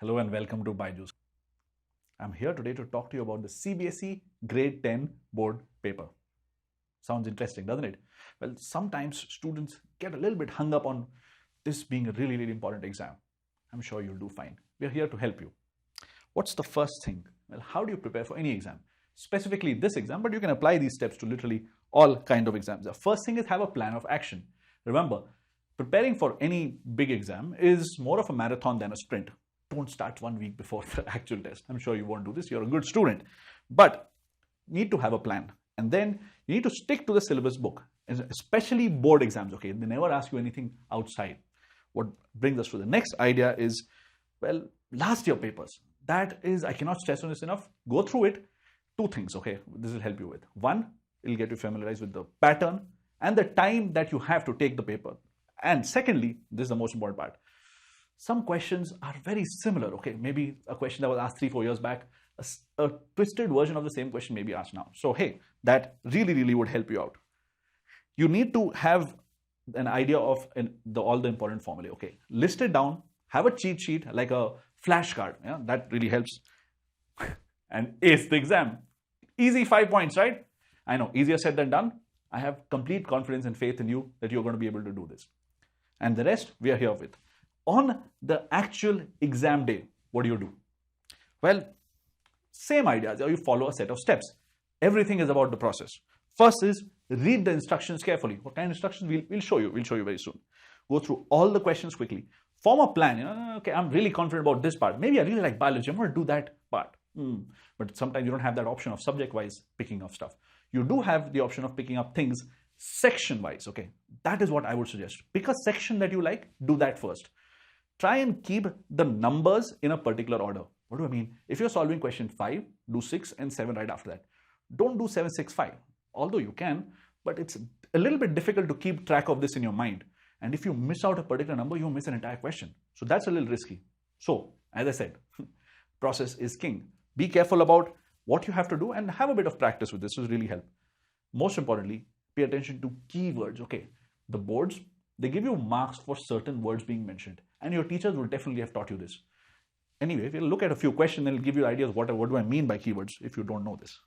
Hello and welcome to BYJU'S. I'm here today to talk to you about the CBSE Grade 10 board paper. Sounds interesting, doesn't it? Well, sometimes students get a little bit hung up on this being a really important exam. I'm sure you'll do fine. We're here to help you. What's the first thing? Well, how do you prepare for any exam? Specifically this exam, but you can apply these steps to literally all kind of exams. The first thing is have a plan of action. Remember, preparing for any big exam is more of a marathon than a sprint. Don't start 1 week before the actual test. I'm sure you won't do this. You're a good student. But you need to have a plan. And then you need to stick to the syllabus book, especially board exams, okay? They never ask you anything outside. What brings us to the next idea is, well, last year papers. That is, I cannot stress on this enough. Go through it. Two things, okay? This will help you with. One, it'll get you familiarized with the pattern and the time that you have to take the paper. And secondly, this is the most important part. Some questions are very similar, okay? Maybe a question that was asked 3-4 years back, a twisted version of the same question may be asked now. So, hey, that really would help you out. You need to have an idea of all the important formulae, okay? List it down, have a cheat sheet like a flashcard, yeah? That really helps. And ace the exam. Easy 5 points, right? I know, easier said than done. I have complete confidence and faith in you that you're going to be able to do this. And the rest, we are here with. On the actual exam day, what do? Well, same ideas. You follow a set of steps. Everything is about the process. First is read the instructions carefully. What kind of instructions? We'll show you. We'll show you very soon. Go through all the questions quickly. Form a plan. Okay, I'm really confident about this part. Maybe I really like biology. I'm going to do that part. But sometimes you don't have that option of subject-wise picking up stuff. You do have the option of picking up things section-wise. Okay, that is what I would suggest. Pick a section that you like. Do that first. Try and keep the numbers in a particular order. What do I mean? If you're solving question 5, do 6 and 7 right after that. Don't do 7, 6, 5. Although you can, but it's a little bit difficult to keep track of this in your mind. And if you miss out a particular number, you miss an entire question. So that's a little risky. So, as I said, process is king. Be careful about what you have to do and have a bit of practice with this. This will really help. Most importantly, pay attention to keywords. Okay, the boards, they give you marks for certain words being mentioned. And your teachers will definitely have taught you this. Anyway, we'll look at a few questions and it'll give you ideas what do I mean by keywords if you don't know this.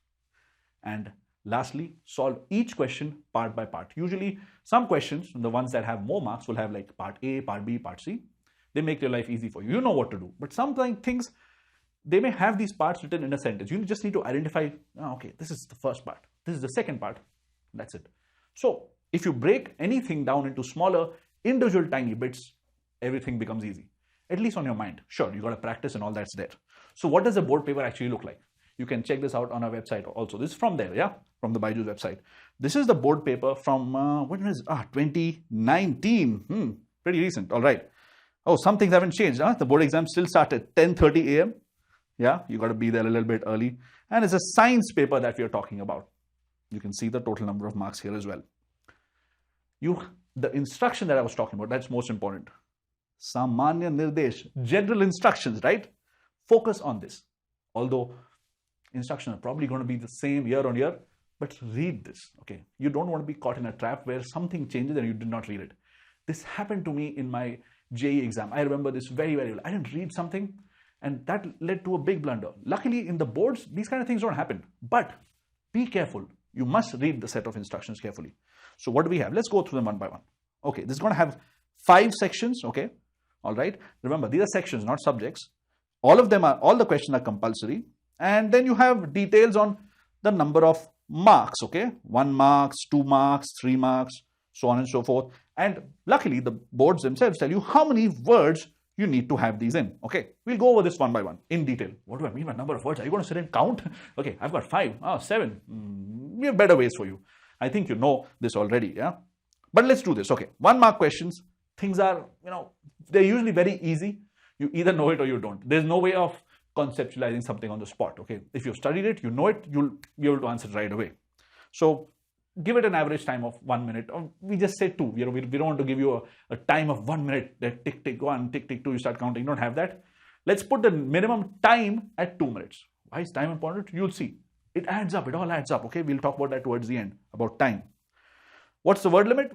And lastly, solve each question part by part. Usually, some questions, the ones that have more marks, will have like part A, part B, part C. They make your life easy for you. You know what to do. But sometimes things, they may have these parts written in a sentence. You just need to identify, okay, this is the first part. This is the second part. That's it. So, if you break anything down into smaller, individual tiny bits, everything becomes easy. At least on your mind. Sure, you got to practice and all that's there. So what does a board paper actually look like? You can check this out on our website also. This is from there, yeah? From the BYJU'S website. This is the board paper from, 2019. Pretty recent, all right. Oh, some things haven't changed, huh? The board exam still starts at 10:30 a.m. Yeah, you got to be there a little bit early. And it's a science paper that we are talking about. You can see the total number of marks here as well. The instruction that I was talking about, that's most important. Samanya Nirdesh, general instructions, right? Focus on this. Although instructions are probably going to be the same year on year, but read this, okay? You don't want to be caught in a trap where something changes and you did not read it. This happened to me in my JEE exam. I remember this very well. I didn't read something and that led to a big blunder. Luckily, in the boards, these kind of things don't happen. But be careful. You must read the set of instructions carefully. So what do we have? Let's go through them one by one. Okay, this is going to have 5 sections, okay? All right. Remember, these are sections, not subjects. All the questions are compulsory. And then you have details on the number of marks, okay? 1 marks, 2 marks, 3 marks, so on and so forth. And luckily, the boards themselves tell you how many words you need to have these in, okay? We'll go over this one by one in detail. What do I mean by number of words? Are you going to sit and count? Okay, I've got 5, 7. We have better ways for you. I think you know this already, yeah? But let's do this, okay? 1 mark questions. Things are, they're usually very easy. You either know it or you don't. There's no way of conceptualizing something on the spot, okay? If you've studied it, you know it, you'll be able to answer it right away. So give it an average time of 1 minute, or we just say 2. We don't want to give you a time of 1 minute, that tick, tick, 1, tick, tick, 2, you start counting. You don't have that. Let's put the minimum time at 2 minutes. Why is time important? You'll see. It adds up. It all adds up, okay? We'll talk about that towards the end, about time. What's the word limit?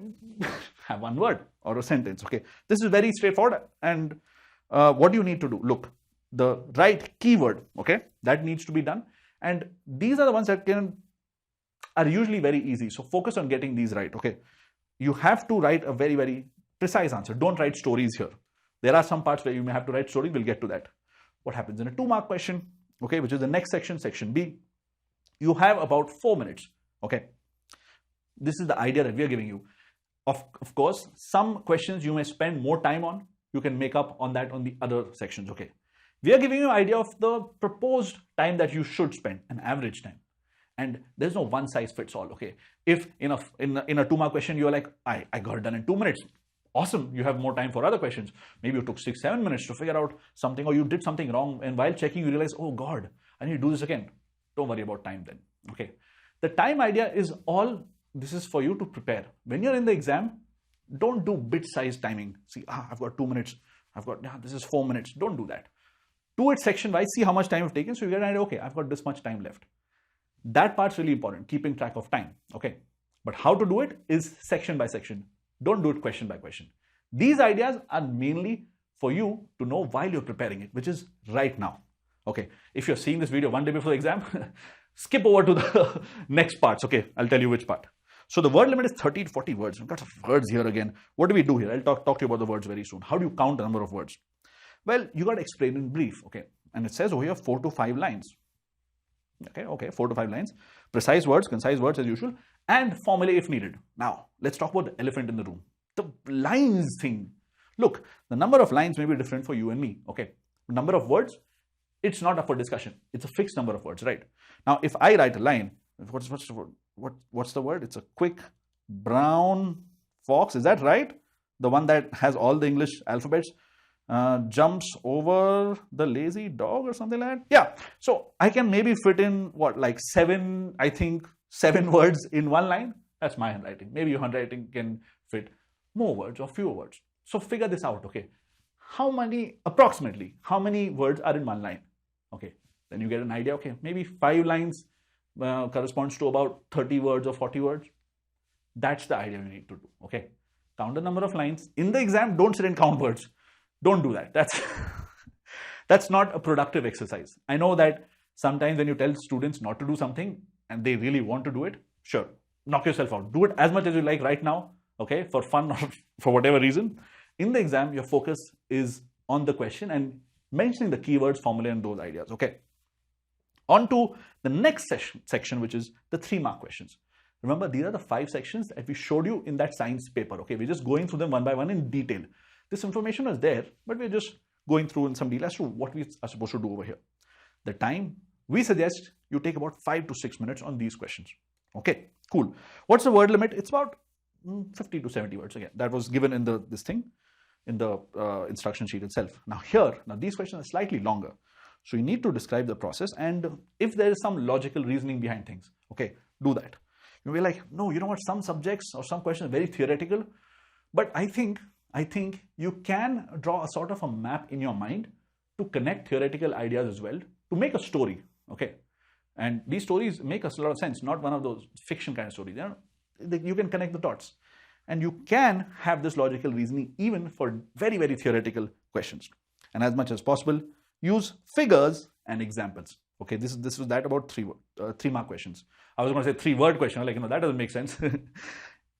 Have 1 word or a sentence, okay? This is very straightforward. And what do you need to do? Look, the right keyword, okay? That needs to be done. And these are the ones that are usually very easy. So focus on getting these right, okay? You have to write a very, very precise answer. Don't write stories here. There are some parts where you may have to write stories. We'll get to that. What happens in a 2-mark question, okay, which is the next section, section B, you have about 4 minutes, okay? This is the idea that we are giving you. Of course, some questions you may spend more time on. You can make up on that on the other sections, okay? We are giving you an idea of the proposed time that you should spend, an average time. And there's no one size fits all, okay? If in a 2-mark question, you're like, I got it done in 2 minutes. Awesome, you have more time for other questions. Maybe you took 6-7 minutes to figure out something, or you did something wrong, and while checking, you realize, oh God, I need to do this again. Don't worry about time then, okay? The time idea is all, this is for you to prepare. When you're in the exam, don't do bit-sized timing. See, I've got 2 minutes. This is 4 minutes. Don't do that. Do it section-wise, see how much time you've taken, so you get an idea, okay, I've got this much time left. That part's really important, keeping track of time, okay? But how to do it is section by section. Don't do it question by question. These ideas are mainly for you to know while you're preparing it, which is right now, okay? If you're seeing this video one day before the exam, skip over to the next parts, okay? I'll tell you which part. So the word limit is 30 to 40 words. We've got some words here again. What do we do here? I'll talk to you about the words very soon. How do you count the number of words? Well, you got to explain in brief, okay? And it says over here 4 to 5 lines. Okay, 4 to 5 lines. Precise words, concise words as usual, and formulae if needed. Now, let's talk about the elephant in the room. The lines thing. Look, the number of lines may be different for you and me, okay? The number of words, it's not up for discussion. It's a fixed number of words, right? Now, if I write a line, what's the word? What's the word? It's a quick brown fox. Is that right? The one that has all the English alphabets. Jumps over the lazy dog or something like that. Yeah. So I can maybe fit in like 7 words in one line. That's my handwriting. Maybe your handwriting can fit more words or fewer words. So figure this out, okay? Approximately, how many words are in one line? Okay. Then you get an idea, okay, maybe 5 lines corresponds to about 30 words or 40 words. That's the idea you need to do, okay? Count the number of lines. In the exam, don't sit and count words. Don't do that. That's not a productive exercise. I know that sometimes when you tell students not to do something and they really want to do it, sure, knock yourself out. Do it as much as you like right now, okay, for fun or for whatever reason. In the exam, your focus is on the question and mentioning the keywords, formula, and those ideas, okay? On to the next section, which is the 3-mark questions. Remember, these are the 5 sections that we showed you in that science paper, okay? We're just going through them one by one in detail. This information is there, but we're just going through in some detail as to what we are supposed to do over here. The time, we suggest you take about 5 to 6 minutes on these questions. Okay, cool. What's the word limit? It's about 50 to 70 words. Again, that was given in the instruction sheet itself. Now these questions are slightly longer. So you need to describe the process, and if there is some logical reasoning behind things, okay, do that. You'll be like, no, you know what, some subjects or some questions are very theoretical, but I think you can draw a sort of a map in your mind to connect theoretical ideas as well, to make a story, okay? And these stories make us a lot of sense, not one of those fiction kind of stories. You know? You can connect the dots. And you can have this logical reasoning even for very, very theoretical questions. And as much as possible, use figures and examples. Okay, this was that about 3-mark questions. I was going to say 3-word question, like, that doesn't make sense.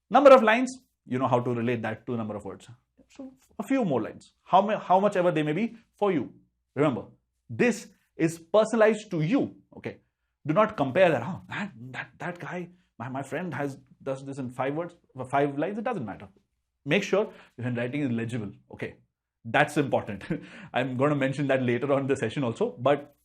Number of lines, you know how to relate that to the number of words. So a few more lines, how much ever they may be for you. Remember, this is personalized to you, okay? Do not compare that guy, my friend does this in 5 words, 5 lines, it doesn't matter. Make sure your handwriting is legible, okay? That's important. I'm going to mention that later on in the session also, but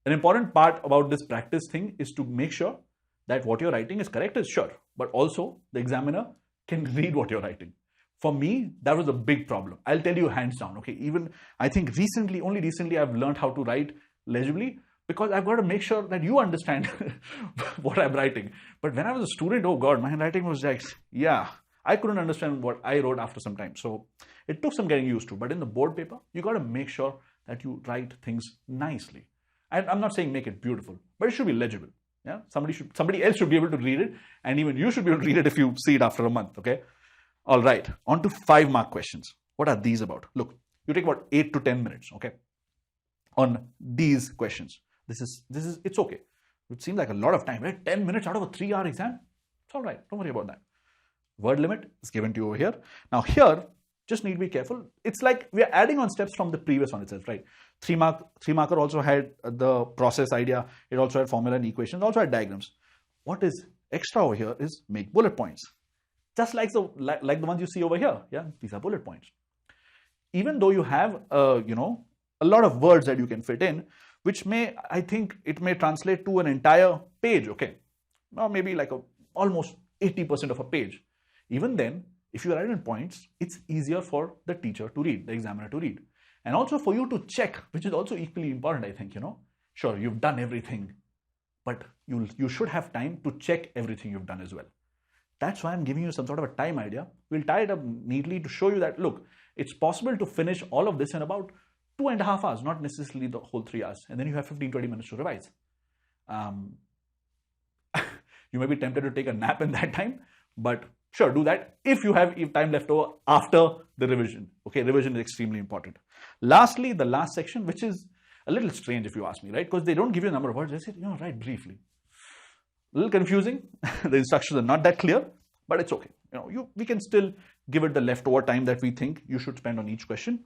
an important part about this practice thing is to make sure that what you're writing is correct, is sure, but also the examiner can read what you're writing. For me, that was a big problem. I'll tell you hands down, okay? Even I think only recently I've learned how to write legibly, because I've got to make sure that you understand what I'm writing. But when I was a student, oh God, my handwriting was like, yeah, I couldn't understand what I wrote after some time. So it took some getting used to. But in the board paper, you got to make sure that you write things nicely. And I'm not saying make it beautiful, but it should be legible. Yeah, somebody else should be able to read it, and even you should be able to read it if you see it after a month. Okay. All right. On to 5-mark questions. What are these about? Look, you take about 8 to 10 minutes. Okay. on these questions. This is it's okay. It seems like a lot of time, right? 10 minutes out of a 3-hour exam. It's all right. Don't worry about that. Word limit is given to you over here. Now here, just need to be careful. It's like we are adding on steps from the previous one itself, right? 3-marker also had the process idea. It also had formula and equations, also had diagrams. What is extra over here is make bullet points. Just like the ones you see over here. Yeah, these are bullet points. Even though you have, a lot of words that you can fit in, which may, I think it may translate to an entire page, okay? Or maybe like almost 80% of a page. Even then, if you write in points, it's easier for the teacher to read, the examiner to read. And also for you to check, which is also equally important, I think, Sure, you've done everything, but you should have time to check everything you've done as well. That's why I'm giving you some sort of a time idea. We'll tie it up neatly to show you that, look, it's possible to finish all of this in about 2.5 hours, not necessarily the whole 3 hours. And then you have 15-20 minutes to revise. You may be tempted to take a nap in that time, but sure, do that if you have time left over after the revision. Okay, revision is extremely important. Lastly, the last section, which is a little strange if you ask me, right? Because they don't give you a number of words. They say, write briefly. A little confusing. The instructions are not that clear, but it's okay. We can still give it the leftover time that we think you should spend on each question.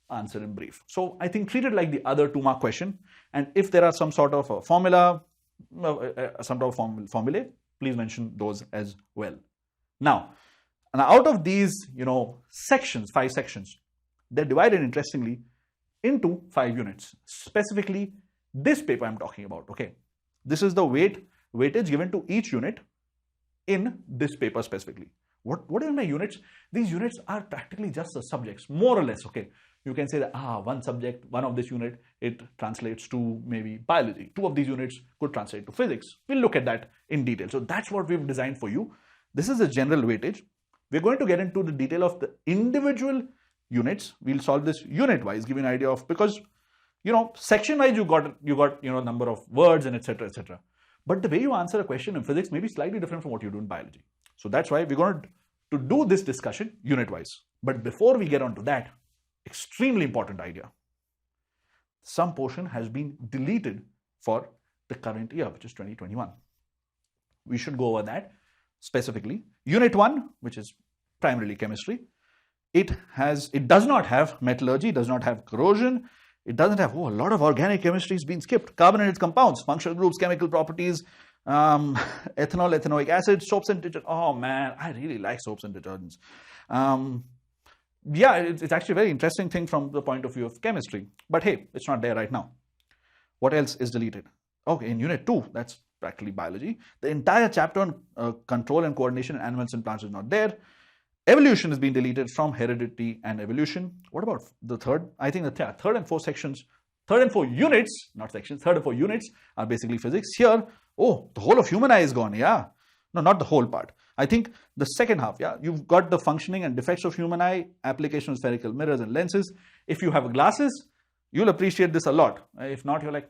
Answer in brief. So I think treat it like the other 2-mark question. And if there are some sort of a formula, some sort of formulae, please mention those as well. Now out of these, sections, 5 sections, they're divided interestingly into 5 units. Specifically, this paper I'm talking about, okay? This is the weightage given to each unit in this paper specifically. What are my units? These units are practically just the subjects, more or less, okay? You can say that, one subject, one of this unit, it translates to maybe biology. 2 of these units could translate to physics. We'll look at that in detail. So that's what we've designed for you. This is a general weightage. We're going to get into the detail of the individual units. We'll solve this unit-wise, give you an idea of, because, section-wise you got, number of words and etc., etc. But the way you answer a question in physics may be slightly different from what you do in biology. So that's why we're going to do this discussion unit-wise. But before we get on to that, extremely important idea. Some portion has been deleted for the current year, which is 2021. We should go over that specifically. Unit 1, which is primarily chemistry, it does not have metallurgy, does not have corrosion, it doesn't have, a lot of organic chemistry has been skipped. Carbon and its compounds, functional groups, chemical properties, ethanol, ethanoic acid, soaps and detergents. Oh man, I really like soaps and detergents. Yeah, it's actually a very interesting thing from the point of view of chemistry. But hey, it's not there right now. What else is deleted? Okay, in Unit 2, that's practically biology. The entire chapter on control and coordination in animals and plants is not there. Evolution has been deleted from heredity and evolution. What about the third? I think the third and 4 sections, third and 4 units, not sections, third and 4 units are basically physics. Here, the whole of human eye is gone, yeah. No, not the whole part. I think the second half, yeah, you've got the functioning and defects of human eye, application of spherical mirrors and lenses. If you have glasses, you'll appreciate this a lot. If not, you're like,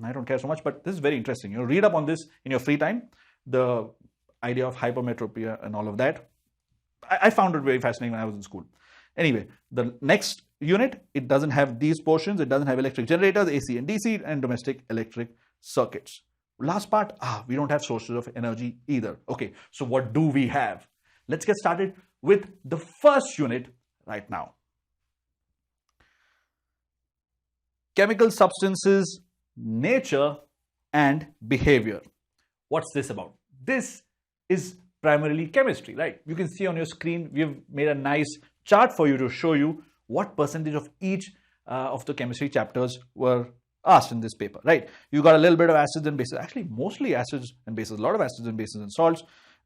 I don't care so much, but this is very interesting. Read up on this in your free time, the idea of hypermetropia and all of that. I found it very fascinating when I was in school. Anyway, the next unit, it doesn't have these portions. It doesn't have electric generators, AC and DC, and domestic electric circuits. Last part, we don't have sources of energy either. Okay, so what do we have? Let's get started with the first unit right now. Chemical substances, nature and behavior. What's this about? This is primarily chemistry, right? You can see on your screen, we've made a nice chart for you to show you what percentage of each of the chemistry chapters were asked in this paper, right? You got a little bit of acids and bases, actually mostly acids and bases, a lot of acids and bases and salts.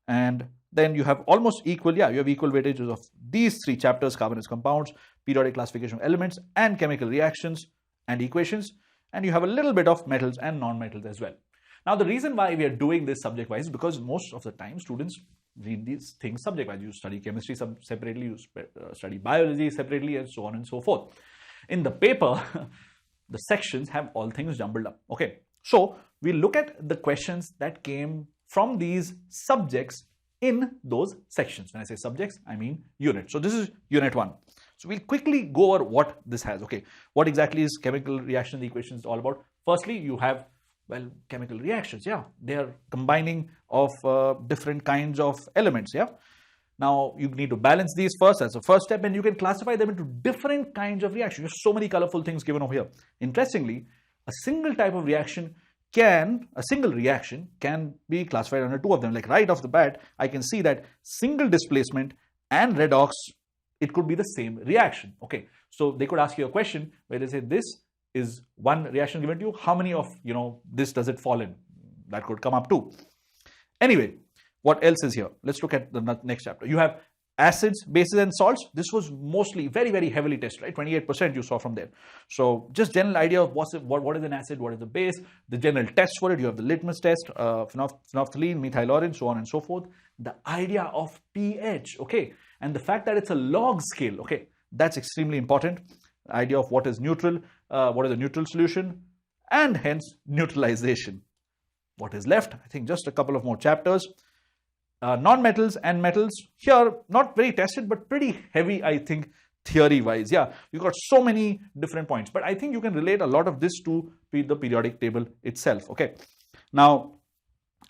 And then you have almost equal, you have equal weightages of these 3 chapters, carbon and compounds, periodic classification of elements and chemical reactions and equations. And you have a little bit of metals and non-metals as well. Now, the reason why we are doing this subject-wise is because most of the time students read these things subject-wise. You study chemistry separately, you study biology separately, and so on and so forth. In the paper, the sections have all things jumbled up. Okay, so we look at the questions that came from these subjects in those sections. When I say subjects, I mean units. So this is Unit 1. So we'll quickly go over what this has. Okay, what exactly is chemical reaction equations all about? Firstly, you have, well, chemical reactions. Yeah, they are combining of different kinds of elements. Yeah. Now, you need to balance these first as a first step, and you can classify them into different kinds of reactions. There's so many colorful things given over here. Interestingly, a single reaction can be classified under two of them. Like right off the bat, I can see that single displacement and redox, it could be the same reaction. Okay, so they could ask you a question where they say this is one reaction given to you. How many of, this does it fall in? That could come up too. Anyway, what else is here? Let's look at the next chapter. You have acids, bases, and salts. This was mostly very, very heavily tested, right? 28% you saw from there. So just general idea of what is an acid, what is the base, the general test for it. You have the litmus test, phenolphthalein, methyl orange, so on and so forth. The idea of pH, okay, and the fact that it's a log scale, okay, that's extremely important. Idea of what is neutral, what is a neutral solution, and hence neutralization. What is left? I think just a couple of more chapters. Non-metals and metals, here not very tested but pretty heavy, I think, theory wise. Yeah, you got so many different points, but I think you can relate a lot of this to the periodic table itself. Okay, now,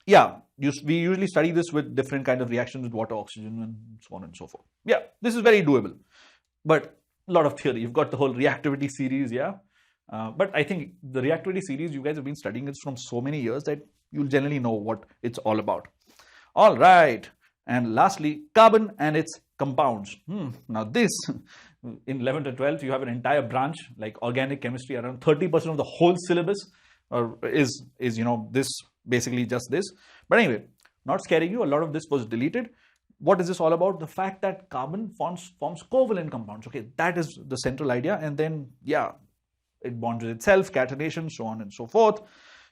yeah, we usually study this with different kind of reactions with water, oxygen, and so on and so forth. Yeah, this is very doable, but a lot of theory. You've got the whole reactivity series. Yeah, but I think the reactivity series, you guys have been studying this from so many years that you'll generally know what it's all about. All right, and lastly, carbon and its compounds. Now this, in 11th and 12th, you have an entire branch like organic chemistry. Around 30% of the whole syllabus is this, basically just this. But anyway, not scaring you, a lot of this was deleted. What is this all about? The fact that carbon forms covalent compounds. Okay, that is the central idea. And then, yeah, it bonds with itself, catenation, so on and so forth.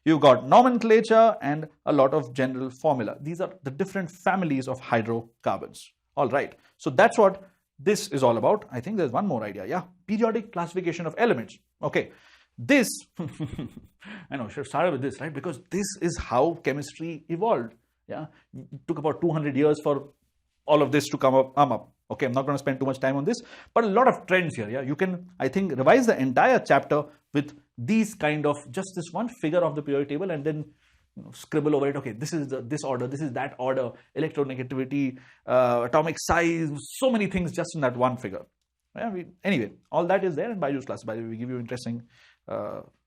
You've got nomenclature and a lot of general formula. These are the different families of hydrocarbons. All right. So that's what this is all about. I think there's one more idea. Yeah. Periodic classification of elements. Okay. This, I know, should start with this, right? Because this is how chemistry evolved. Yeah. It took about 200 years for all of this to come up. Okay, I'm not going to spend too much time on this, but a lot of trends here. Yeah, you can, I think, revise the entire chapter with these kind of just this one figure of the periodic table and then scribble over it. Okay, this is this order, this is that order, electronegativity, atomic size, so many things just in that one figure. Yeah, anyway, all that is there in BYJU'S class. By the way, we give you interesting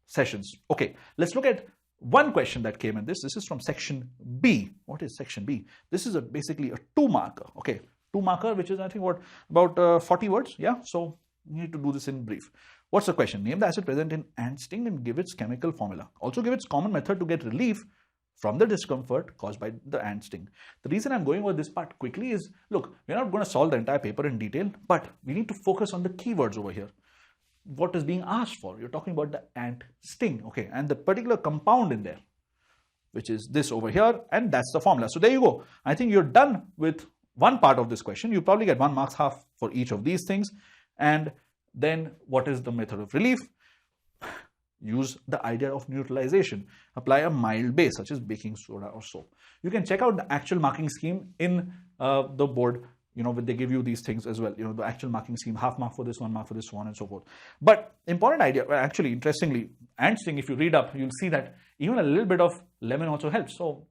sessions. Okay, let's look at one question that came in this. This is from section B. What is section B? This is basically a 2-marker. Okay. 2-marker, which is, I think, what, about 40 words. Yeah, so you need to do this in brief. What's the question? Name the acid present in ant sting and give its chemical formula. Also give its common method to get relief from the discomfort caused by the ant sting. The reason I'm going over this part quickly is, look, we're not going to solve the entire paper in detail, but we need to focus on the keywords over here. What is being asked for? You're talking about the ant sting, okay, and the particular compound in there, which is this over here, and that's the formula. So there you go. I think you're done with one part of this question. You probably get 1 mark half for each of these things. And then what is the method of relief? Use the idea of neutralization. Apply a mild base such as baking soda or soap. You can check out the actual marking scheme in the board, they give you these things as well. The actual marking scheme, half mark for this, 1 mark for this, so on and so forth. But important idea, actually, interestingly, ant sting, if you read up, you'll see that even a little bit of lemon also helps. So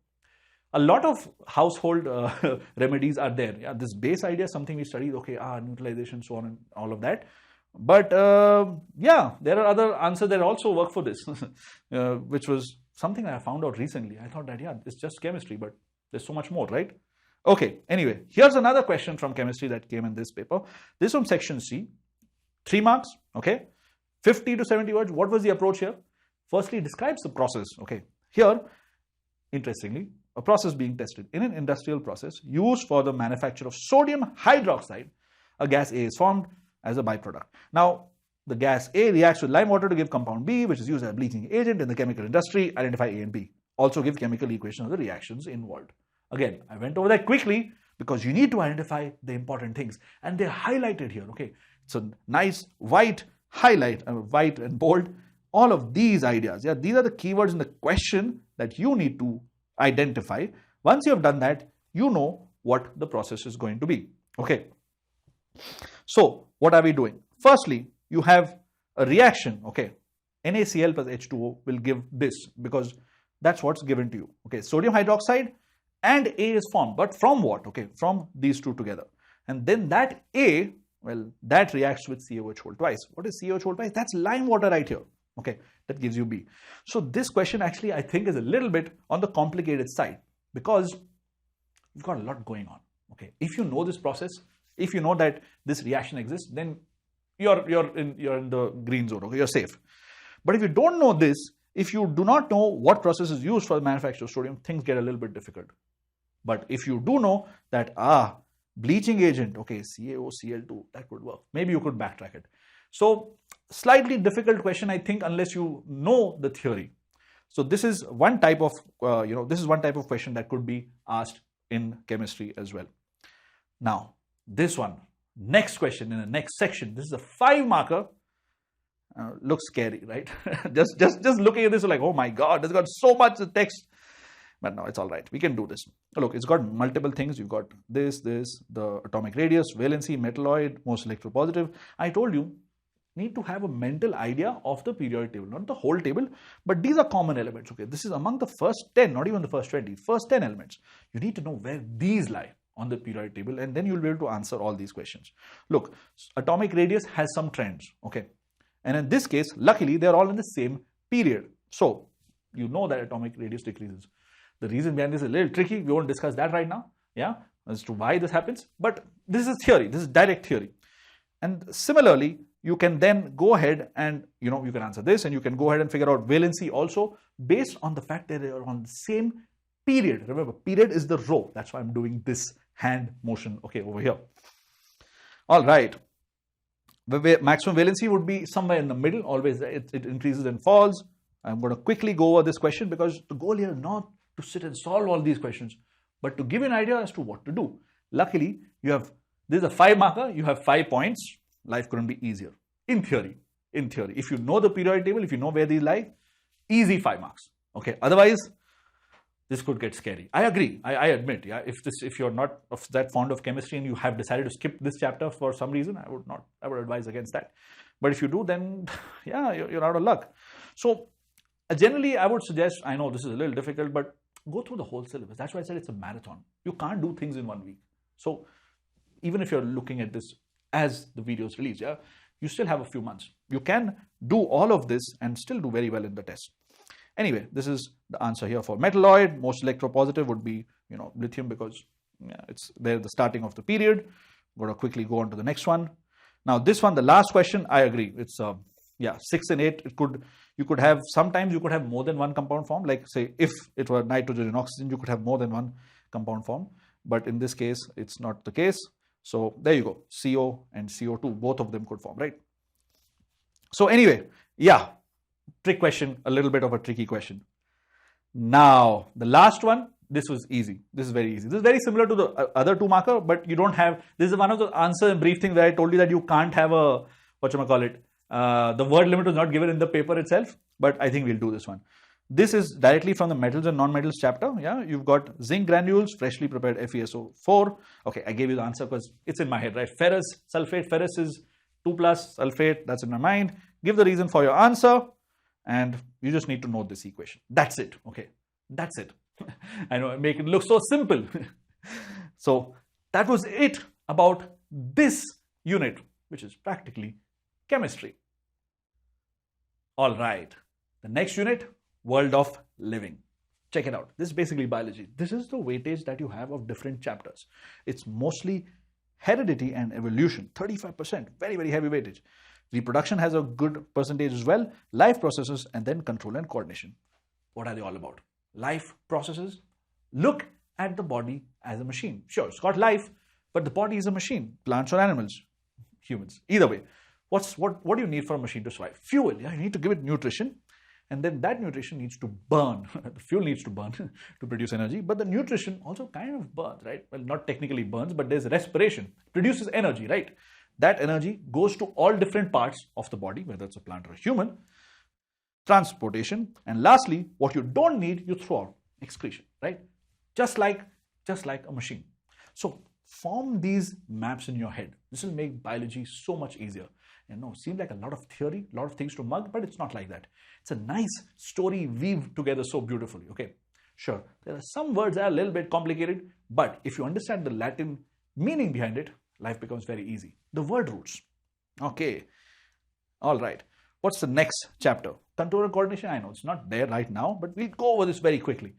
a lot of household remedies are there. Yeah, this base idea is something we studied. Okay, neutralization, so on and all of that. But yeah, there are other answers that also work for this, which was something that I found out recently. I thought that, yeah, it's just chemistry, but there's so much more, right? Okay, anyway, here's another question from chemistry that came in this paper. This is from section C, 3 marks, okay, 50 to 70 words. What was the approach here? Firstly, describes the process. Okay, here, interestingly, a process being tested in an industrial process used for the manufacture of sodium hydroxide. A gas A is formed as a byproduct. Now, the gas A reacts with lime water to give compound B, which is used as a bleaching agent in the chemical industry. Identify A and B. Also give chemical equation of the reactions involved. Again, I went over that quickly because you need to identify the important things. And they're highlighted here, okay? It's a nice white highlight, white and bold. All of these ideas, yeah, these are the keywords in the question that you need to identify. Once you have done that, you know what the process is going to be. Okay. So what are we doing? Firstly, you have a reaction, okay? NaCl plus H2O will give this because that's what's given to you. Okay, sodium hydroxide and A is formed, but from what? Okay, from these two together. And then that A, well, that reacts with CaOH whole twice. What is CaOH whole twice? That's lime water right here. Okay, that gives you B. So this question actually I think is a little bit on the complicated side because you've got a lot going on. Okay, if you know this process, if you know that this reaction exists, then you're in the green zone. Okay, you're safe. But if you don't know this, if you do not know what process is used for the manufacture of sodium, things get a little bit difficult. But if you do know that, bleaching agent, okay, CaOCl2, that could work. Maybe you could backtrack it. So, slightly difficult question, I think, unless you know the theory. So, this is one type of, this is one type of question that could be asked in chemistry as well. Now, this one, next question in the next section, this is a 5-marker. Looks scary, right? just looking at this, like, oh my God, it's got so much text. But no, it's all right. We can do this. Look, it's got multiple things. You've got this, the atomic radius, valency, metalloid, most electropositive. I told you, need to have a mental idea of the periodic table, not the whole table, but these are common elements. Okay, this is among the first 10, not even the first 20, first 10 elements. You need to know where these lie on the periodic table, and then you'll be able to answer all these questions. Look, atomic radius has some trends. Okay. And in this case, luckily, they're all in the same period. So, you know that atomic radius decreases. The reason behind this is a little tricky. We won't discuss that right now, yeah, as to why this happens. But this is theory. This is direct theory. And similarly, you can then go ahead and, you can answer this and you can go ahead and figure out valency also based on the fact that they are on the same period. Remember, period is the row. That's why I'm doing this hand motion, okay, over here. All right. The maximum valency would be somewhere in the middle, always it increases and falls. I'm going to quickly go over this question because the goal here is not to sit and solve all these questions, but to give you an idea as to what to do. Luckily, this is a 5-marker, you have 5 points. Life couldn't be easier. In theory. If you know the periodic table, if you know where these lie, easy 5 marks. Okay, otherwise, this could get scary. I agree. I admit, yeah. If you're not that fond of chemistry and you have decided to skip this chapter for some reason, I would advise against that. But if you do, then yeah, you're out of luck. So generally, I would suggest, I know this is a little difficult, but go through the whole syllabus. That's why I said it's a marathon. You can't do things in 1 week. So even if you're looking at this as the video is released, yeah, you still have a few months. You can do all of this and still do very well in the test. Anyway, this is the answer here for metalloid. Most electropositive would be, lithium because it's there the starting of the period. I'm going to quickly go on to the next one. Now this one, the last question, I agree. It's 6 and 8. Sometimes you could have more than one compound form. Like say, if it were nitrogen and oxygen, you could have more than one compound form. But in this case, it's not the case. So there you go. CO and CO2, both of them could form, right? So anyway, yeah. Trick question, a little bit of a tricky question. Now, the last one, this was easy. This is very easy. This is very similar to the other 2-marker, but you don't have, this is one of the answer and brief things where I told you that you can't have a, the word limit was not given in the paper itself, but I think we'll do this one. This is directly from the metals and non-metals chapter. Yeah, you've got zinc granules, freshly prepared FeSO4. Okay, I gave you the answer because it's in my head, right? Ferrous, sulfate, ferrous is 2+, sulfate, that's in my mind. Give the reason for your answer. And you just need to know this equation. That's it. Okay. That's it. I know I make it look so simple. So that was it about this unit, which is practically chemistry. All right. The next unit, world of living. Check it out. This is basically biology. This is the weightage that you have of different chapters. It's mostly heredity and evolution. 35%. Very, very heavy weightage. Reproduction has a good percentage as well, life processes, and then control and coordination. What are they all about? Life processes. Look at the body as a machine. Sure, it's got life, but the body is a machine. Plants or animals, humans. Either way, what do you need for a machine to survive? Fuel. Yeah, you need to give it nutrition, and then that nutrition needs to burn. The fuel needs to burn to produce energy, but the nutrition also kind of burns, right? Well, not technically burns, but there's respiration. Produces energy, right? That energy goes to all different parts of the body, whether it's a plant or a human, transportation, and lastly, what you don't need, you throw out, excretion, right? Just like a machine. So form these maps in your head. This will make biology so much easier. Seems like a lot of theory, a lot of things to mug, but it's not like that. It's a nice story weaved together so beautifully, okay? Sure, there are some words that are a little bit complicated, but if you understand the Latin meaning behind it, life becomes very easy. The word roots. Okay, all right. What's the next chapter? Contour coordination. I know it's not there right now, but we'll go over this very quickly.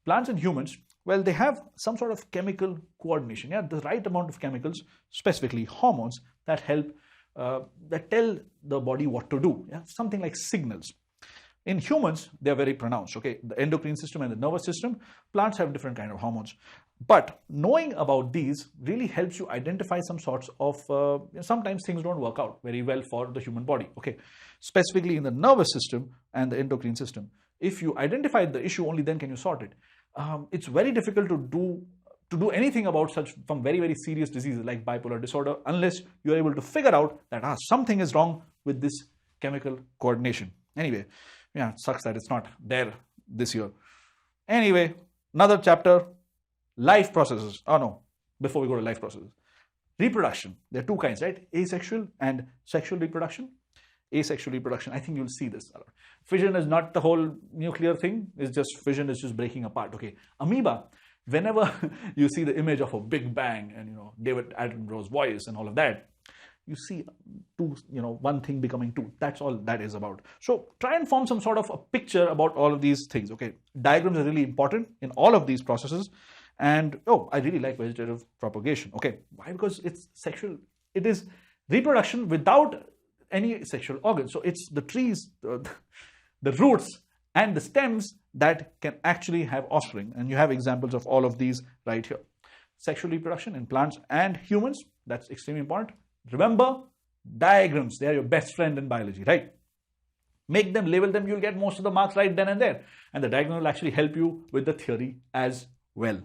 Plants and humans, well, they have some sort of chemical coordination. Yeah, the right amount of chemicals, specifically hormones, that help, that tell the body what to do. Yeah, something like signals. In humans, they are very pronounced. Okay, the endocrine system and the nervous system. Plants have different kind of hormones. But knowing about these really helps you identify some sorts of, sometimes things don't work out very well for the human body, okay? Specifically in the nervous system and the endocrine system. If you identify the issue, only then can you sort it. It's very difficult to do anything about such from very, very serious diseases like bipolar disorder unless you're able to figure out that something is wrong with this chemical coordination. Anyway, yeah, it sucks that it's not there this year. Anyway, another chapter. Life processes. Oh no, before we go to life processes. Reproduction. There are two kinds, right? Asexual and sexual reproduction. Asexual reproduction, I think you'll see this. Fission is not the whole nuclear thing. It's just fission is just breaking apart. Okay. Amoeba, whenever you see the image of a big bang and, David Attenborough's voice and all of that, you see two, one thing becoming two. That's all that is about. So try and form some sort of a picture about all of these things. Okay. Diagrams are really important in all of these processes. And, I really like vegetative propagation. Okay, why? Because it's sexual. It is reproduction without any sexual organs. So it's the trees, the roots and the stems that can actually have offspring. And you have examples of all of these right here. Sexual reproduction in plants and humans. That's extremely important. Remember, diagrams. They are your best friend in biology, right? Make them, label them. You'll get most of the marks right then and there. And the diagram will actually help you with the theory as well.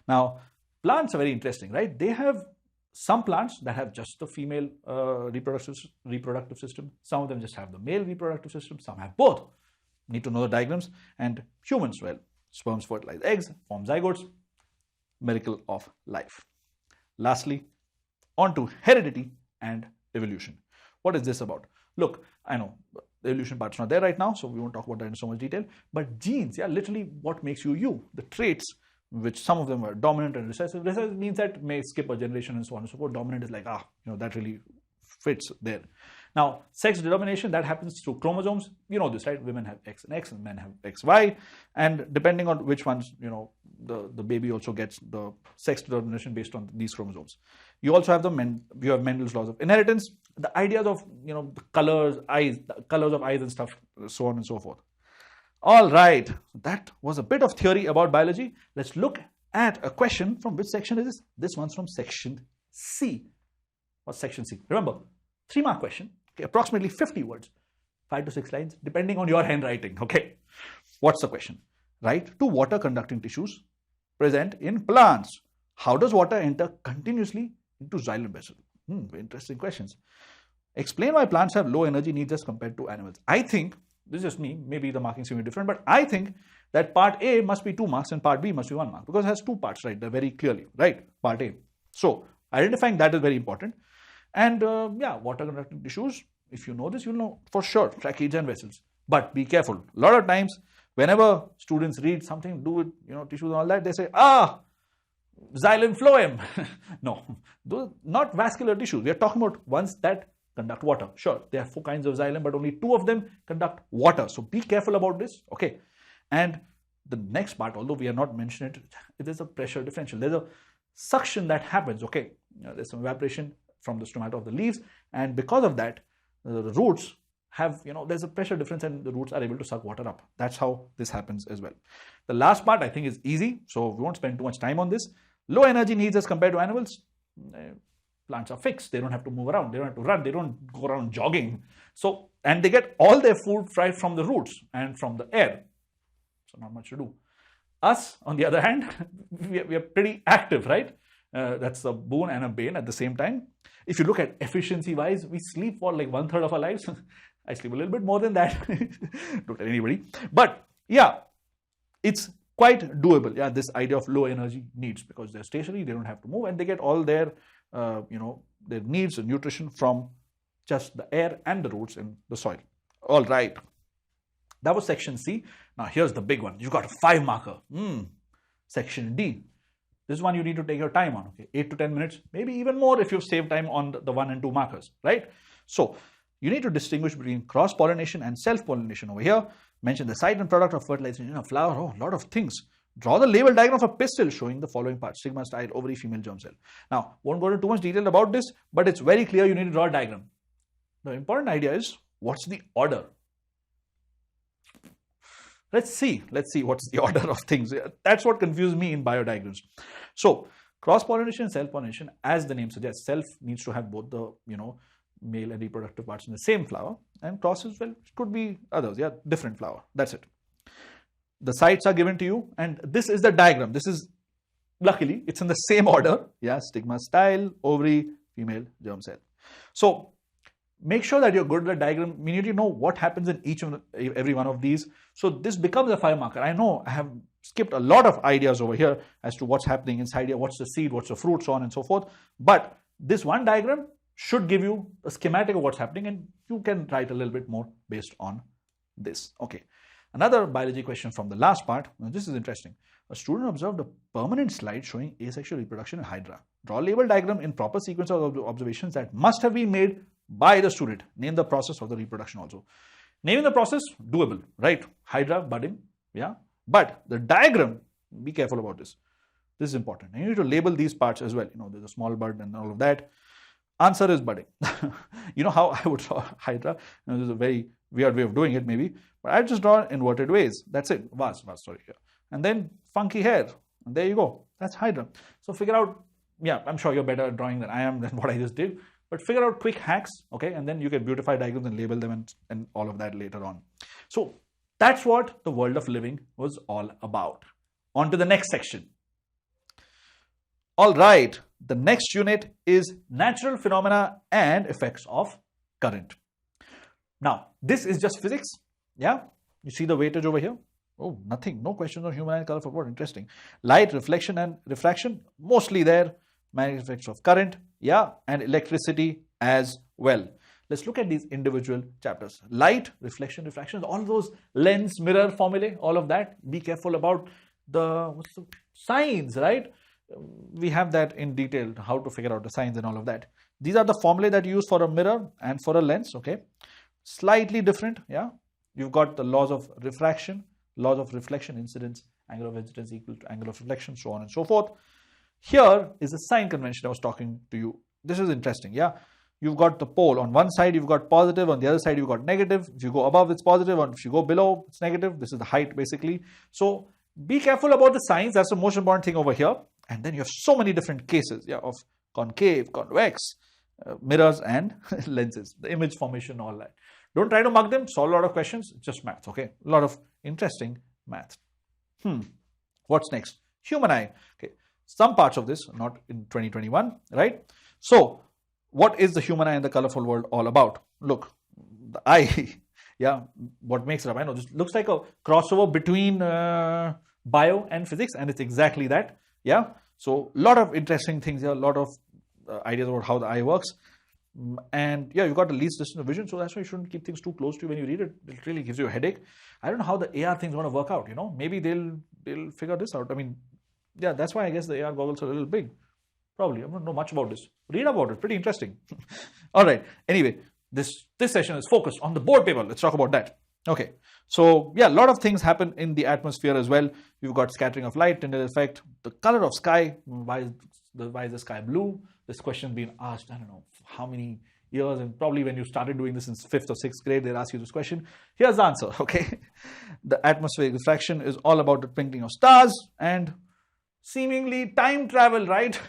Now, plants are very interesting, right? They have some plants that have just the female reproductive system. Some of them just have the male reproductive system. Some have both. Need to know the diagrams. And humans, well, sperms fertilize eggs, form zygotes. Miracle of life. Lastly, on to heredity and evolution. What is this about? Look, I know the evolution part's not there right now, so we won't talk about that in so much detail. But genes, yeah, literally what makes you you. The traits, which some of them are dominant and recessive. Recessive means that may skip a generation and so on and so forth. Dominant is like, that really fits there. Now, sex determination, that happens through chromosomes. You know this, right? Women have X and X and men have XY. And depending on which ones, the baby also gets the sex determination based on these chromosomes. You also have you have Mendel's laws of inheritance. The ideas of, the colors of eyes and stuff, so on and so forth. All right, that was a bit of theory about biology. Let's look at a question from which section is this? This one's from section C. What's section C? Remember, 3-mark question, okay, approximately 50 words, 5 to 6 lines, depending on your handwriting, okay? What's the question? Write 2 water-conducting tissues present in plants. How does water enter continuously into xylem vessel? Very interesting questions. Explain why plants have low energy needs as compared to animals. I think, this is just me, maybe the markings will be different, but I think that part A must be 2 marks and part B must be 1 mark because it has 2 parts, right? They're very clearly, right? Part A. So, identifying that is very important. And water conducting tissues, if you know this, you'll know for sure, tracheids and vessels. But be careful. A lot of times, whenever students read something to do with, tissues and all that, they say, xylem phloem. No, those are not vascular tissues. We are talking about ones that conduct water. Sure, there are 4 kinds of xylem, but only 2 of them conduct water. So be careful about this, okay? And the next part, although we are not mentioning it, it is a pressure differential. There's a suction that happens, okay? There's some evaporation from the stomata of the leaves, and because of that, the roots have, there's a pressure difference and the roots are able to suck water up. That's how this happens as well. The last part I think is easy, so we won't spend too much time on this. Low energy needs as compared to animals. Plants are fixed. They don't have to move around. They don't have to run. They don't go around jogging. So, and they get all their food right from the roots and from the air. So not much to do. Us, on the other hand, we are pretty active, right? That's a boon and a bane at the same time. If you look at efficiency wise, we sleep for like 1/3 of our lives. I sleep a little bit more than that. Don't tell anybody. But yeah, it's quite doable. Yeah, this idea of low energy needs, because they're stationary, they don't have to move, and they get all their, their needs and nutrition from just the air and the roots in the soil. All right. That was section C. Now here's the big one. You've got a 5 marker. Section D. This one you need to take your time on. Okay, 8 to 10 minutes, maybe even more if you've saved time on the 1 and 2 markers, right? So you need to distinguish between cross-pollination and self-pollination over here. Mention the site and product of fertilization in a flower. Oh, a lot of things. Draw the label diagram of a pistil showing the following parts: stigma, style, ovary, female germ cell. Now, won't go into too much detail about this, but it's very clear you need to draw a diagram. The important idea is, what's the order? Let's see what's the order of things. That's what confused me in biodiagrams. So, cross-pollination and self-pollination, as the name suggests, self needs to have both the, male and reproductive parts in the same flower, and cross as well, it could be others, yeah, different flower. That's it. The sites are given to you, and this is the diagram. This is, luckily, it's in the same order. Yeah, stigma, style, ovary, female germ cell. So, make sure that you're good at the diagram. We need to know what happens in every one of these. So this becomes a 5 marker. I know I have skipped a lot of ideas over here as to what's happening inside here, what's the seed, what's the fruit, so on and so forth. But this one diagram should give you a schematic of what's happening, and you can write a little bit more based on this. Okay. Another biology question from the last part. Now this is interesting. A student observed a permanent slide showing asexual reproduction in Hydra. Draw a label diagram in proper sequence of observations that must have been made by the student. Name the process of the reproduction also. Naming the process, doable, right? Hydra, budding, yeah. But the diagram, be careful about this. This is important. And you need to label these parts as well. There's a small bud and all of that. Answer is budding. You know how I would draw Hydra? This is a very weird way of doing it maybe. But I just draw inverted ways. That's it. Vase, sorry. Yeah. And then funky hair. And there you go. That's Hydra. So figure out, yeah, I'm sure you're better at drawing than I am than what I just did. But figure out quick hacks, okay? And then you can beautify diagrams and label them and all of that later on. So that's what the world of living was all about. On to the next section. All right. The next unit is natural phenomena and effects of current. Now, this is just physics. Yeah. You see the weightage over here? Oh, nothing. No questions on human and color for what? Interesting. Light, reflection and refraction, mostly there. Magnetic effects of current, yeah, and electricity as well. Let's look at these individual chapters. Light, reflection, refraction, all those lens, mirror formulae, all of that. Be careful about the signs, right? We have that in detail, how to figure out the signs and all of that. These are the formulae that you use for a mirror and for a lens, okay? Slightly different, yeah. You've got the laws of refraction, laws of reflection, incidence, angle of incidence equal to angle of reflection, so on and so forth. Here is the sign convention I was talking to you. This is interesting, yeah. You've got the pole. On one side, you've got positive. On the other side, you've got negative. If you go above, it's positive. And if you go below, it's negative. This is the height, basically. So be careful about the signs. That's the most important thing over here. And then you have so many different cases, yeah, of concave, convex, mirrors and lenses, the image formation, all that. Don't try to mug them. Solve a lot of questions. It's just math, okay? A lot of interesting math. What's next? Human eye. Okay. Some parts of this, not in 2021, right? So, what is the human eye in the colorful world all about? Look, the eye, yeah, what makes it up? I know this looks like a crossover between bio and physics, and it's exactly that, yeah. So, a lot of interesting things here, a lot of ideas about how the eye works. And yeah, you've got the least distance of vision, so that's why you shouldn't keep things too close to you when you read it. It really gives you a headache. I don't know how the AR thing's going to work out, Maybe they'll figure this out. I mean, yeah, that's why I guess the AR goggles are a little big. Probably. I don't know much about this. Read about it. Pretty interesting. All right. Anyway, this session is focused on the board paper. Let's talk about that. Okay. So, yeah, a lot of things happen in the atmosphere as well. You've got scattering of light, Tyndall effect, the color of sky. Why is the sky blue? This question being asked, I don't know how many years, and probably when you started doing this in 5th or 6th grade, they'll ask you this question. Here's the answer, okay? The atmospheric refraction is all about the twinkling of stars and seemingly time travel, right?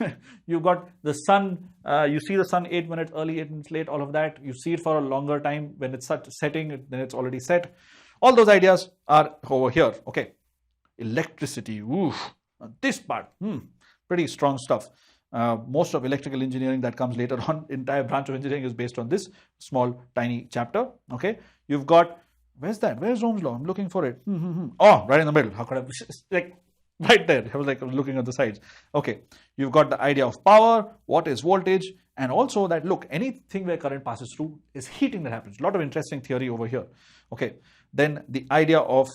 You've got the sun, you see the sun 8 minutes early, 8 minutes late, all of that. You see it for a longer time. When it's setting, then it's already set. All those ideas are over here, okay? Electricity, oof. This part, pretty strong stuff. Most of electrical engineering that comes later on, entire branch of engineering is based on this small, tiny chapter, okay? You've got Where's that? Where's Ohm's law? I'm looking for it. Oh, right in the middle. How could I? Like right there. I was like looking at the sides. Okay, you've got the idea of power, what is voltage, and also that look, anything where current passes through is heating that happens. A lot of interesting theory over here. Okay, then the idea of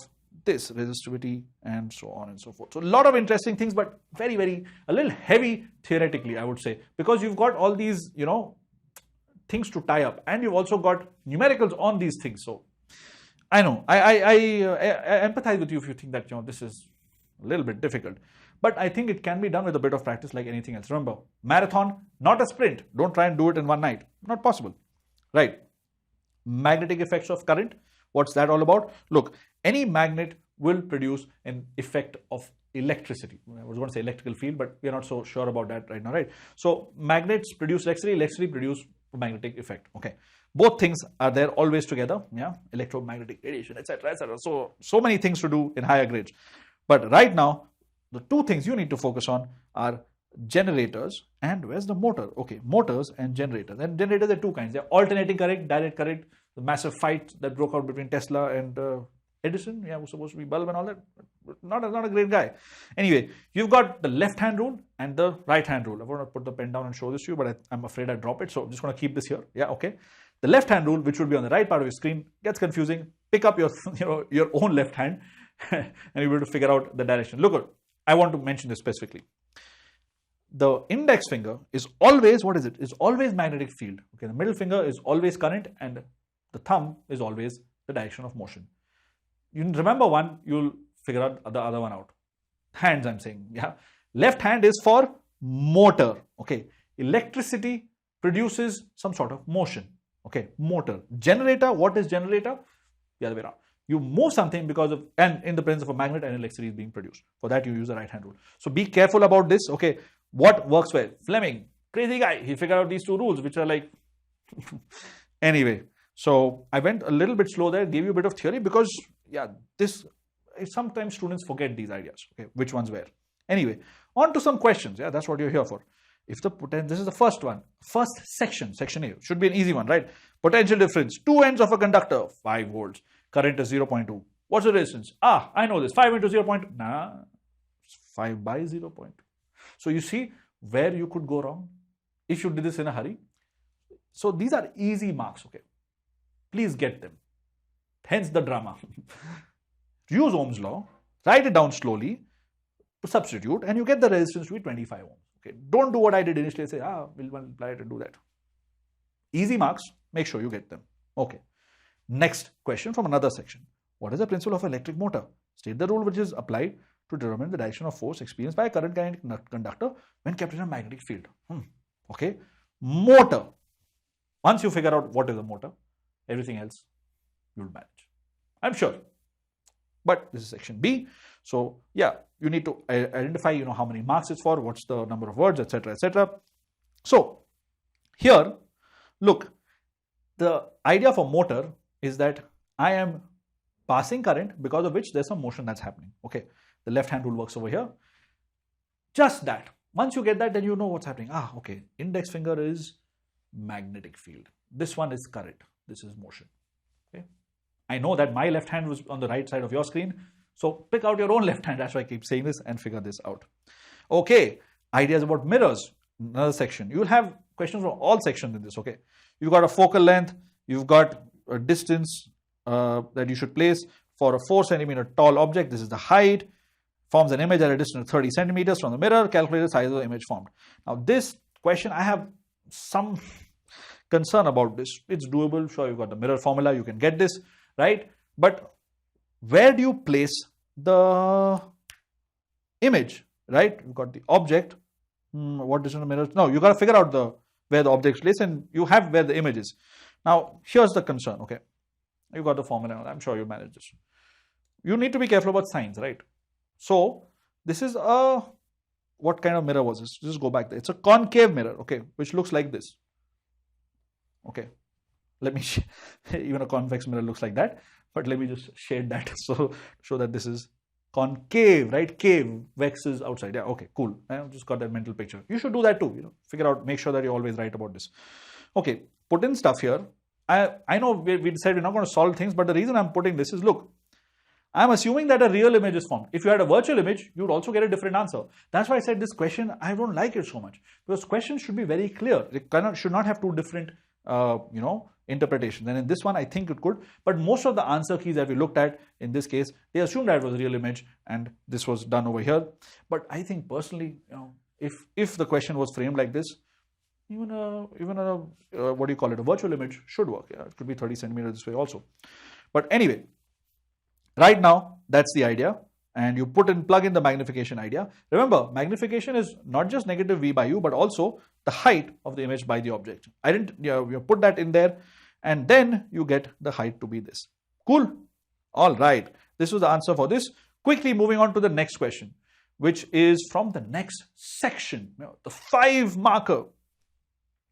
this resistivity and so on and so forth. So a lot of interesting things, but very, very a little heavy theoretically, I would say, because you've got all these, things to tie up, and you've also got numericals on these things. So I know I empathize with you if you think that this is a little bit difficult, but I think it can be done with a bit of practice, like anything else. Remember, marathon, not a sprint. Don't try and do it in one night. Not possible, right? Magnetic effects of current. What's that all about? Look, any magnet will produce an effect of electricity. I was going to say electrical field, but we're not so sure about that right now, right? So magnets produce electricity, electricity produce a magnetic effect. Okay, both things are there always together. Yeah, electromagnetic radiation, etc., etc. So many things to do in higher grades, but right now the two things you need to focus on are generators and where's the motor? Okay, motors and generators. And generators are two kinds. They're alternating current, direct current. The massive fight that broke out between Tesla and Edison, yeah, was supposed to be bulb and all that. Not a great guy. Anyway, you've got the left hand rule and the right hand rule. I want to put the pen down and show this to you, but I'm afraid I drop it. So I'm just going to keep this here. Yeah, okay. The left hand rule, which would be on the right part of your screen, gets confusing. Pick up your, your own left hand and you'll be able to figure out the direction. Look, I want to mention this specifically. The index finger is always, what is it? It's always magnetic field. Okay, the middle finger is always current and the thumb is always the direction of motion. You remember one, you'll figure out the other one out. Hands, I'm saying. Yeah. Left hand is for motor. Okay. Electricity produces some sort of motion. Okay. Motor. Generator. What is generator? The other way around. You move something because of, and in the presence of a magnet, and electricity is being produced. For that, you use the right hand rule. So be careful about this. Okay. What works well? Fleming, crazy guy. He figured out these two rules, which are like, anyway. So I went a little bit slow there, gave you a bit of theory because, yeah, sometimes students forget these ideas, okay, which ones were. Anyway, on to some questions. Yeah, that's what you're here for. If the this is the first one, first section, section A, should be an easy one, right? Potential difference, two ends of a conductor, 5 volts, current is 0.2. What's the resistance? Ah, I know this, 5 into 0. Nah, 5 by 0.2. So you see where you could go wrong if you did this in a hurry. So these are easy marks, okay? Please get them. Hence the drama. Use Ohm's law, write it down slowly, substitute, and you get the resistance to be 25 ohms. Okay, don't do what I did initially, say, we'll multiply it and do that. Easy marks, make sure you get them. Okay. Next question from another section. What is the principle of electric motor? State the rule which is applied to determine the direction of force experienced by a current conductor when kept in a magnetic field. Okay. Motor. Once you figure out what is a motor, everything else you'll manage, I'm sure. But this is section B. So yeah, you need to identify, how many marks it's for, what's the number of words, etc., etc. So here, look, the idea for motor is that I am passing current because of which there's some motion that's happening. Okay, the left hand rule works over here. Just that. Once you get that, then you know what's happening. Okay, index finger is magnetic field. This one is current. This is motion. Okay. I know that my left hand was on the right side of your screen. So pick out your own left hand. That's why I keep saying this and figure this out. Okay. Ideas about mirrors. Another section. You will have questions from all sections in this. Okay. You've got a focal length. You've got a distance that you should place for a 4 centimeter tall object. This is the height. Forms an image at a distance of 30 centimeters from the mirror. Calculate the size of the image formed. Now this question, I have some concern about this. It's doable. Sure, you've got the mirror formula. You can get this, right? But where do you place the image, right? You've got the object. What is in the mirror? No, you got to figure out where the object is placed, and you have where the image is. Now, here's the concern, okay? You got the formula. I'm sure you'll manage this. You need to be careful about signs, right? So this is what kind of mirror was this? Just go back there. It's a concave mirror, okay, which looks like this. Okay, let me even a convex mirror looks like that, but let me just shade that so show that this is concave, right? Cave, vex is outside. Yeah, okay, cool. I've just got that mental picture. You should do that too, figure out, make sure that you're always right about this. Okay, put in stuff here. I know we decided we're not going to solve things, but the reason I'm putting this is, look, I'm assuming that a real image is formed. If you had a virtual image, you'd also get a different answer. That's why I said this question, I don't like it so much. Because questions should be very clear. It should not have two different, interpretations. And in this one, I think it could. But most of the answer keys that we looked at in this case, they assumed that it was a real image and this was done over here. But I think personally, if the question was framed like this, even a what do you call it, a virtual image should work. Yeah, it could be 30 centimeters this way also. But anyway, right now, that's the idea. And you plug in the magnification idea. Remember, magnification is not just negative V by U, but also the height of the image by the object. You put that in there, and then you get the height to be this. Cool? All right. This was the answer for this. Quickly moving on to the next question, which is from the next section, the 5 marker,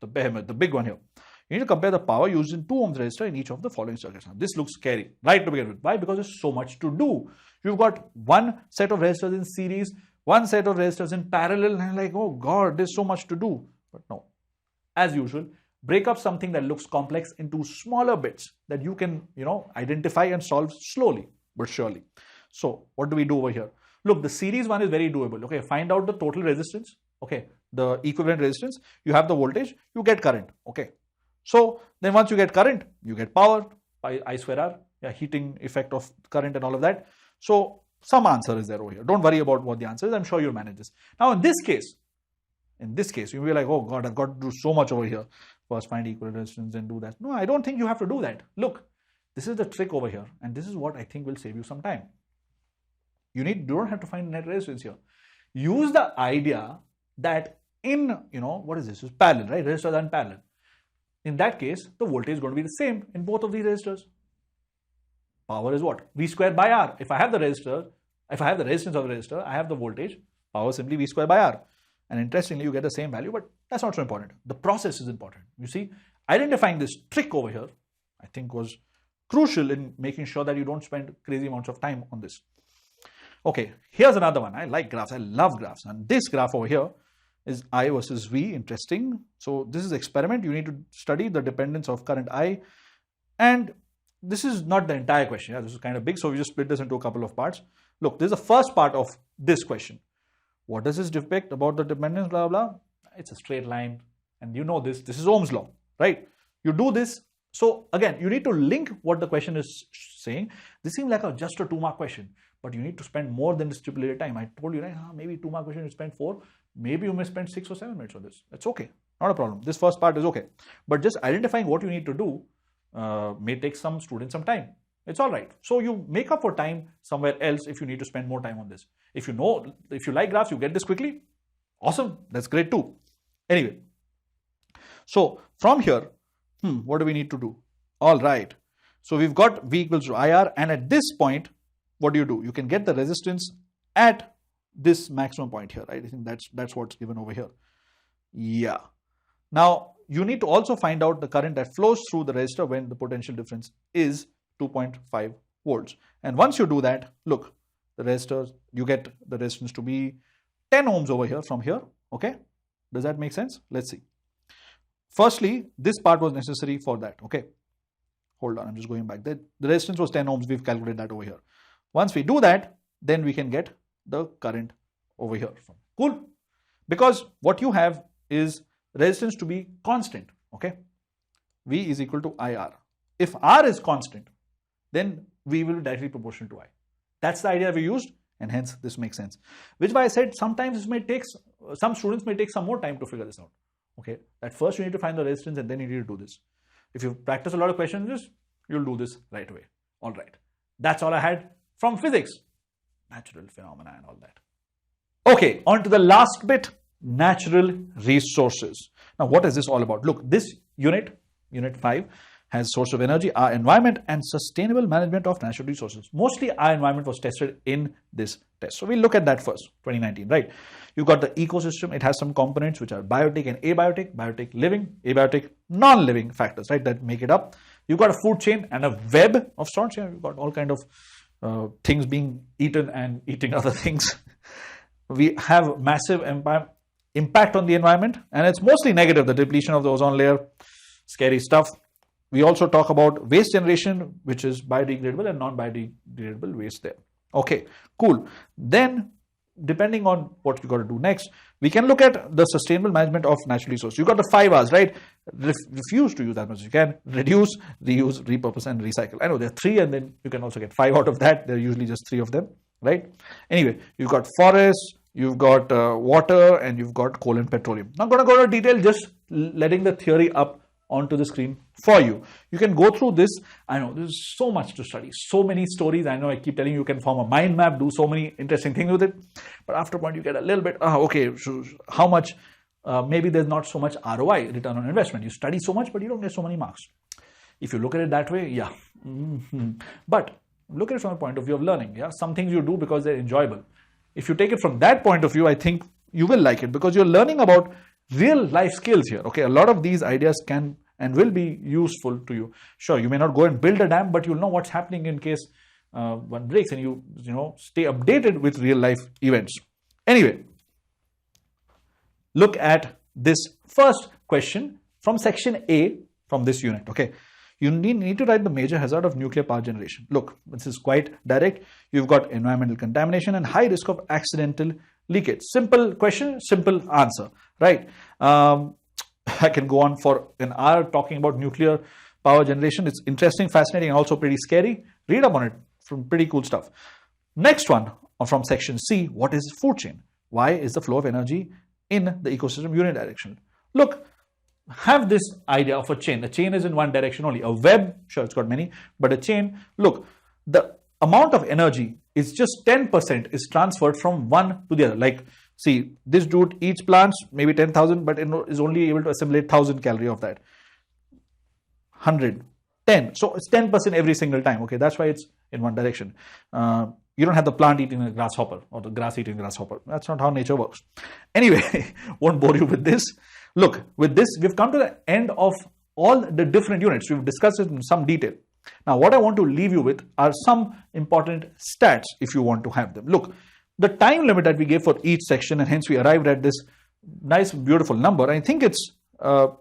the behemoth, the big one here. You need to compare the power used in 2 ohms resistor in each of the following circuits. Now, this looks scary, right to begin with. Why? Because there's so much to do. You've got one set of resistors in series, one set of resistors in parallel, and you're like, oh God, there's so much to do. But no, as usual, break up something that looks complex into smaller bits that you can, identify and solve slowly but surely. So what do we do over here? Look, the series one is very doable. Okay, find out the total resistance. Okay, the equivalent resistance. You have the voltage, you get current. Okay. So then once you get current, you get power by I square R, heating effect of current and all of that. So some answer is there over here. Don't worry about what the answer is. I'm sure you'll manage this. Now in this case, you'll be like, oh God, I've got to do so much over here. First find equivalent resistance and do that. No, I don't think you have to do that. Look, this is the trick over here. And this is what I think will save you some time. You don't have to find net resistance here. Use the idea that in, what is this? It's parallel, right? Resistors are in parallel. In that case, the voltage is going to be the same in both of these resistors. Power is what? V square by R. If I have the resistance of the resistor, I have the voltage. Power is simply V square by R. And interestingly, you get the same value, but that's not so important. The process is important. You see, identifying this trick over here, I think was crucial in making sure that you don't spend crazy amounts of time on this. Okay, here's another one. I like graphs. I love graphs. And this graph over here is I versus V. Interesting. So this is experiment. You need to study the dependence of current I. And this is not the entire question. Yeah, this is kind of big. So we just split this into a couple of parts. Look, this is the first part of this question. What does this depict about the dependence, blah, blah? It's a straight line. And you know this. This is Ohm's law, right? You do this. So again, you need to link what the question is saying. This seems like just a 2-mark question. But you need to spend more than the stipulated time. I told you, right? Maybe 2-mark question, you spend 4. Maybe you may spend 6 or 7 minutes on this. That's okay. Not a problem. This first part is okay. But just identifying what you need to do may take some students some time. It's all right. So you make up for time somewhere else if you need to spend more time on this. If you like graphs, you get this quickly. Awesome. That's great too. Anyway, so from here, what do we need to do? All right. So we've got V equals to IR, and at this point, what do? You can get the resistance at this maximum point here, right? I think that's what's given over here. Yeah. Now, you need to also find out the current that flows through the resistor when the potential difference is 2.5 volts. And once you do that, look, the resistors, you get the resistance to be 10 ohms over here from here. Okay. Does that make sense? Let's see. Firstly, this part was necessary for that. Okay. Hold on. I'm just going back. The resistance was 10 ohms. We've calculated that over here. Once we do that, then we can get the current over here. Cool. Because what you have is resistance to be constant. Okay. V is equal to IR. If R is constant, then V will be directly proportional to I. That's the idea we used, and hence this makes sense. Which is why I said sometimes some students may take some more time to figure this out. Okay. At first you need to find the resistance and then you need to do this. If you practice a lot of questions, you'll do this right away. All right. That's all I had from physics, natural phenomena and all that. Okay, on to the last bit, natural resources. Now, what is this all about? Look, this unit 5, has source of energy, our environment, and sustainable management of natural resources. Mostly our environment was tested in this test. So we'll look at that first, 2019, right? You've got the ecosystem. It has some components which are biotic and abiotic, biotic living, abiotic non-living factors, right, that make it up. You've got a food chain and a web of sorts. Yeah, you've got all kind of things being eaten and eating other things. We have massive impact on the environment, and it's mostly negative, the depletion of the ozone layer, scary stuff. we also talk about waste generation, which is biodegradable and non-biodegradable waste there. Okay, cool. Then, depending on what you got to do next, we can look at the sustainable management of natural resources. You got the 5 R's, right? Refuse to use that much as you can. Reduce, reuse, repurpose, and recycle. I know there are 3, and then you can also get 5 out of that. There are usually just 3 of them, right? Anyway, you've got forests, you've got water, and you've got coal and petroleum. Not going to go into detail, just letting the theory up onto the screen for you. You can go through this. I know there's so much to study, so many stories. I know I keep telling you, you can form a mind map, do so many interesting things with it. But after a point, you get a little bit, okay, so how much, maybe there's not so much ROI, return on investment. You study so much, but you don't get so many marks. If you look at it that way, yeah. But look at it from the point of view of learning. Yeah, some things you do because they're enjoyable. If you take it from that point of view, I think you will like it because you're learning about real life skills here. Okay, a lot of these ideas can and will be useful to you. Sure, you may not go and build a dam, but you'll know what's happening in case one breaks, and you stay updated with real life events. Anyway, look at this first question from section A from this unit. Okay, you need to write the major hazard of nuclear power generation. Look, this is quite direct. You've got environmental contamination and high risk of accidental leakage. Simple question, simple answer, right? I can go on for an hour talking about nuclear power generation. It's interesting, fascinating, and also pretty scary. Read up on it, from pretty cool stuff. Next one from section C, what is food chain? Why is the flow of energy in the ecosystem unidirectional? Look, have this idea of a chain. A chain is in one direction only. A web, sure, it's got many, but a chain, look, the amount of energy is just 10% is transferred from one to the other. Like, see, this dude eats plants, maybe 10,000, but it is only able to assimilate 1,000 calories of that. 100, 10. So it's 10% every single time. Okay, that's why it's in one direction. You don't have the plant eating a grasshopper or the grass eating a grasshopper. That's not how nature works. Anyway, won't bore you with this. Look, with this, we've come to the end of all the different units. We've discussed it in some detail. Now, what I want to leave you with are some important stats if you want to have them. Look, the time limit that we gave for each section, and hence we arrived at this nice, beautiful number. I think it's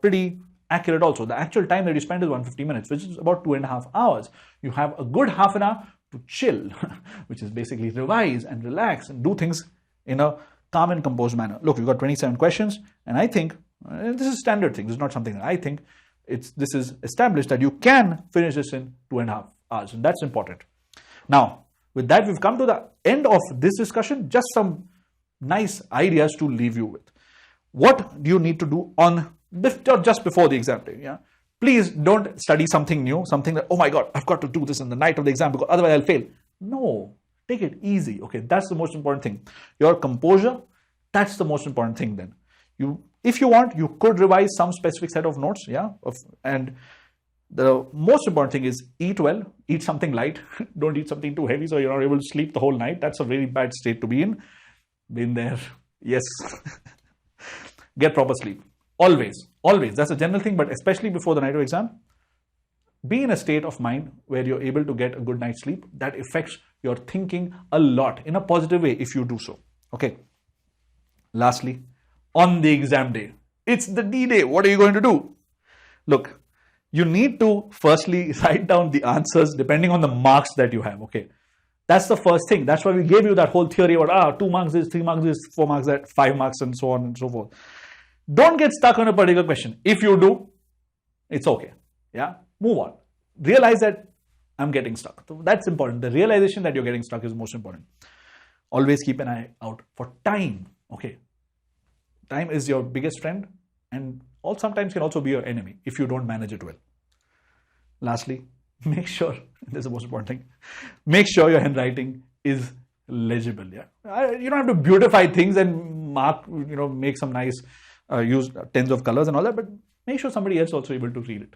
pretty accurate also. The actual time that you spend is 150 minutes, which is about 2.5 hours. You have a good half an hour to chill, which is basically revise and relax and do things in a calm and composed manner. Look, we've got 27 questions, and I think this is standard thing. This is not something that I think. This is established that you can finish this in 2.5 hours, and that's important. Now, with that, we've come to the end of this discussion. Just some nice ideas to leave you with. What do you need to do just before the exam day? Yeah, please don't study something new, something that, oh my God, I've got to do this in the night of the exam because otherwise I'll fail. No, take it easy. Okay, that's the most important thing. Your composure, that's the most important thing. Then if you want, you could revise some specific set of notes. Yeah, and the most important thing is eat well, eat something light. Don't eat something too heavy so you're not able to sleep the whole night. That's a very bad state to be in. Been there. Yes. Get proper sleep. Always. That's a general thing, but especially before the night of exam, be in a state of mind where you're able to get a good night's sleep. That affects your thinking a lot in a positive way if you do so. Okay. Lastly, on the exam day, it's the D-Day. What are you going to do? Look, you need to firstly write down the answers depending on the marks that you have. Okay. That's the first thing. That's why we gave you that whole theory about 2 marks is, 3 marks is, 4 marks that, 5 marks, and so on and so forth. Don't get stuck on a particular question. If you do, it's okay. Yeah. Move on. Realize that I'm getting stuck. So that's important. The realization that you're getting stuck is most important. Always keep an eye out for time. Okay. Time is your biggest friend and sometimes can also be your enemy if you don't manage it well. Lastly, make sure, this is the most important thing, make sure your handwriting is legible. Yeah, you don't have to beautify things and mark, make some nice, use tens of colors and all that, but make sure somebody else also able to read it.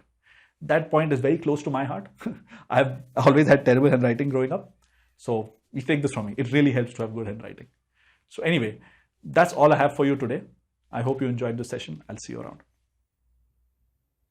That point is very close to my heart. I've always had terrible handwriting growing up. So you take this from me. It really helps to have good handwriting. So anyway, that's all I have for you today. I hope you enjoyed this session. I'll see you around.